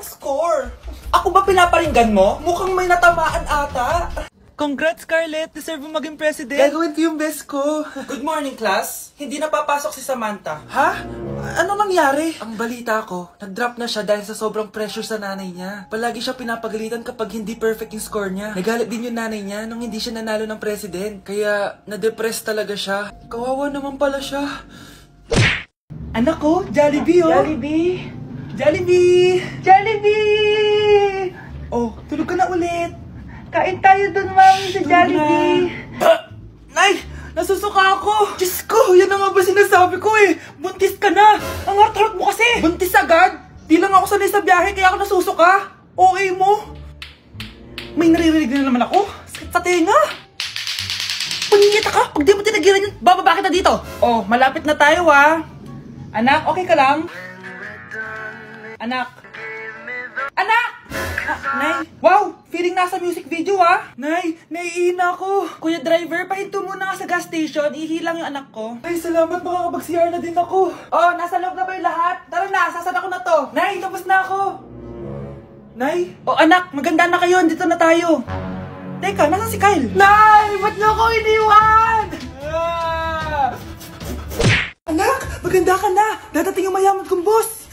score? Ako ba pinaparinggan mo? Mukhang may natamaan ata. Congrats, Scarlett! Deserve mo maging president! Gagawin ko yung best ko. Good morning, class. Hindi na papasok si Samantha. Ha? Ano nangyari? Ang balita ko, nag-drop na siya dahil sa sobrang pressure sa nanay niya. Palagi siya pinapagalitan kapag hindi perfect yung score niya. Nagalit din yung nanay niya nung hindi siya nanalo ng president. Kaya, na-depress talaga siya. Kawawa naman pala siya. Anak ko, Jollibee oh! Jollibee! Jollibee! Jollibee! Oh, tulog ka na ulit. Kain tayo dun, mami, sa Jollibee. Nay! Nasusuka ako! Diyos ko! Yan na nga ba sinasabi ko eh! Buntis ka na! Ang harot mo kasi! Buntis agad? Di lang ako sanay sa biyahe kaya ako nasusuka! OA mo! May naririnig na naman ako! Sakit sa tenga! Punyeta ka! Pag di mo tinagilan yun, bababa kita dito! Oh, malapit na tayo ah! Anak, okay ka lang? Anak! Anak! Nay! Wow! Feeling nasa music video ah! Nay! Naiina ako! Kuya driver, pahinto muna nga sa gas station. Ihilang yung anak ko. Ay, salamat! Makakapag-CR na din ako. Oh, nasa loob na ba yung lahat? Tara na! Sasan ako na to! Nay! Tapos na ako! Nay! Oh, anak! Maganda na kayo! Dito na tayo! Teka, nasan si Kyle? Nay! Ba't niyo ako iniwan? Anak! Maganda ka na! Dadating yung mayaman kong boss!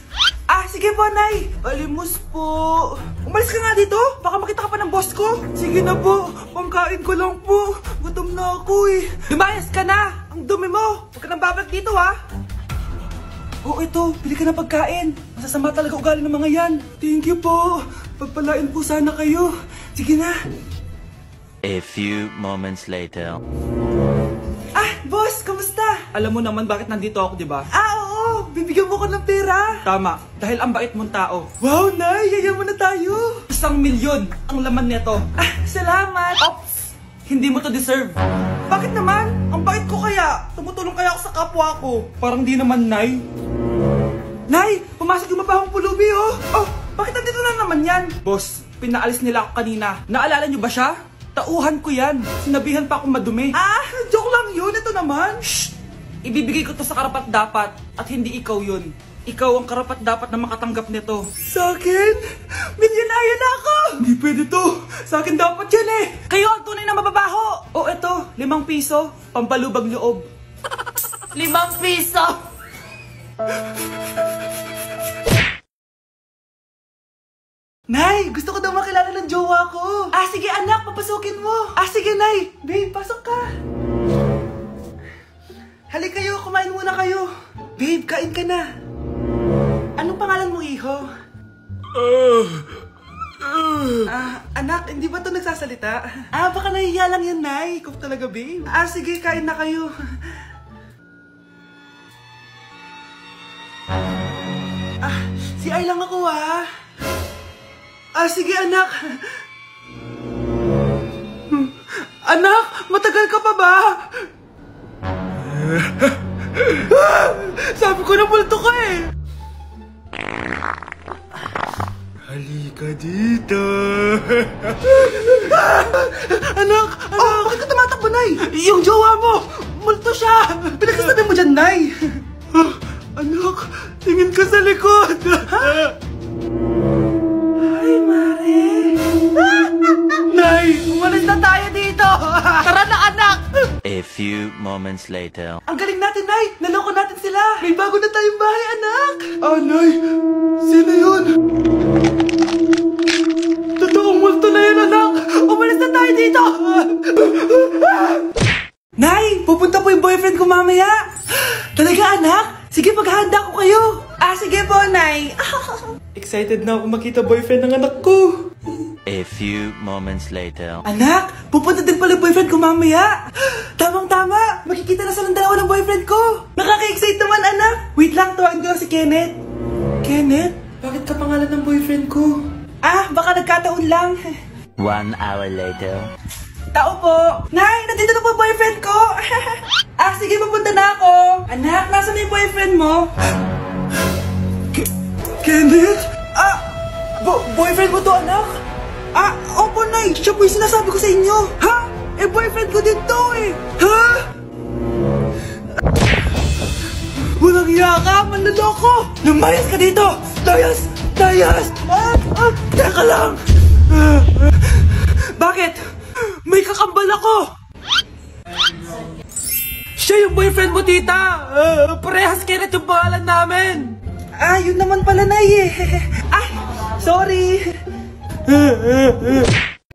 Ah, sige po, Nay. Alimos po. Umalis ka nga dito. Baka makita ka pa ng boss ko. Sige na po. Pangkain ko lang po. Gutom na ako eh. Lumayas ka na. Ang dumi mo. Huwag ka nang babalik dito, ha. Oh, ito. Bili ka ng pagkain. Masasama talaga ugali ng mga yan. Thank you po. Pagpalain po sana kayo. Sige na. A few moments later. Ah, boss. Kamusta? Alam mo naman bakit nandito ako, di ba? Ah, oo. Bibigyan mo ko ng pera. Tama. Dahil ang bait mong tao. Wow, Nay. Yayaman na tayo. 1 milyon ang laman nito. Ah, salamat. Ops. Hindi mo to deserve. Bakit naman? Ang bait ko kaya. Tumutulong kaya ako sa kapwa ko. Parang di naman, Nay. Nay, pumasok yung mabahong pulubi, oh. Oh, bakit nandito na naman yan? Boss, pinaalis nila ako kanina. Naalala niyo ba siya? Tauhan ko yan. Sinabihan pa akong madumi. Ah, joke lang yun. Ito naman. Shh! Ibibigay ko to sa karapat-dapat at hindi ikaw yun. Ikaw ang karapat-dapat na makatanggap nito. Sa akin? Milyonaryo na ako! Hindi pwede to. Sa akin dapat yan eh. Kayo ang tunay na mababaho. Oh, eto. 5 piso. Pampalubag loob. 5 piso! Nay, gusto ko daw makilala ng jowa ko. Ah, sige anak, papasukin mo. Ah, sige Nay. Babe, pasok ka. Halika kayo, kumain muna kayo. Babe, kain ka na. Anong pangalan mo, iho? Anak, hindi ba ito nagsasalita? Ah, baka nahihiya lang yan, Nay. Ikaw talaga, babe. Ah, sige, kain na kayo. Ah, si Ay lang ako, ah. Ah, sige, anak. Anak, matagal ka pa ba? Sabi ko na multo ka eh. Halika dito. Anak, oh, bakit ka tumatakbo, Nay? Yung jowa mo, multo siya. Pinagsasabi mo dyan, Nay. Anak, tingin ka sa likod. Ay, Mare. Nay, umalis na tayo dito. Tara na, anak. A few moments later. Ang galing natin, Nay. Naloko natin sila. May bago na tayong bahay, anak. Ah, Nay. Sino yun? Totoong multo na yun, anak. Umalis na tayo dito. Nay, pupunta po yung boyfriend ko mamaya. Talaga, anak? Sige, paghahanda ko kayo. Ah, sige po, Nay. Excited na ako makita boyfriend ng anak ko. A few moments later. Anak, pupunta din pala boyfriend ko mamaya. Tamang-tama, makikita na sa dalawa ng boyfriend ko. Nakaka-excite naman, anak. Wait lang, tawagin ko si Kenneth. Kenneth? Bakit ka pangalan ng boyfriend ko? Ah, baka nagkataon lang. 1 hour later. Tao po. Nay, nandito na po boyfriend ko. Ah, sige, pupunta na ako. Anak, nasa na yung boyfriend mo? Kenneth? Ah, boyfriend mo to, anak? Ah, opo, Nay. Siya po yung sinasabi ko sa inyo. Ha? Eh, boyfriend ko din to eh. Ha? Walang iya ka, manloloko. Lumayas ka dito. Layas! Dayas! Teka lang! Bakit? May kakambal ako! Siya yung boyfriend mo, tita! Parehas Kenneth yung pangalan namin! Yun naman pala, Nay eh. Ay, sorry!